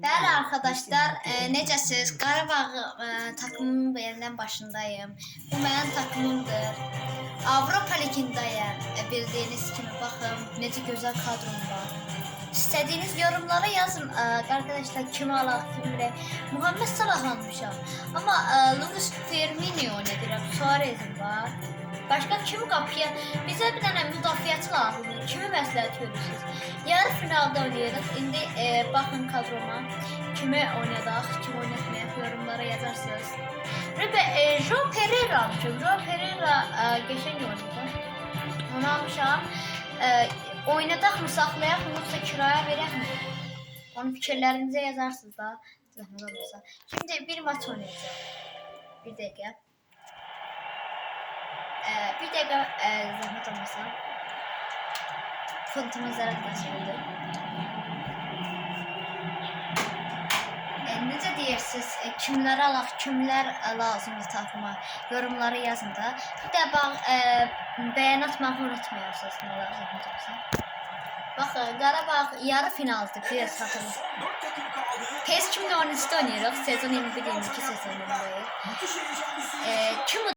Bəli arkadaşlar, necəsiz? Qarabağ takımının yeniden başındayım. Bu mənim takımımdır. Avropa Ligi'ndeyim. Bildiğiniz kimi baxın, necə gözəl kadrom var. İstediğiniz yorumlara yazın arkadaşlar, kimi alaq, kimi Muhammed Salah almışam. Ama Luis Firmino ne deyirəm, Suarez'im var. Başka kimi qapıya? Bizə bir dənə müdafiəçi lazımdır. Kimi məsləhət görürsünüz? Yarı finalda oynayırıq. İndi baxın kadroma. Kimi oynadaq, kim oynatmayaq yorumlara yazarsınız. João Pereira almışam. João Pereira geçen oynadı. Onu almışam. Oynadaq mı, saxlayaq mı, yoxsa kiraya verək mi? Onun fikirlərinizi yazarsınız da. Zəhmət olmasa. Şimdi bir maç oynayacağım. Bir dəqiqə. Bir dəqiqə zəhmət olmasa. Fontumuz yaratmasıydı. Necə deyirsiniz, kimləri alaq, kimlər lazımdır takıma, yorumlara yazın da. Bir də bəyan atmağı unutmayırsınız, zəhmət olmasa. Baxın, Qarabağ yarı finaldır, biraz hatırlayın. PES 2013'te oynayırıq, sezon 21-22 sezonundayıq. Kim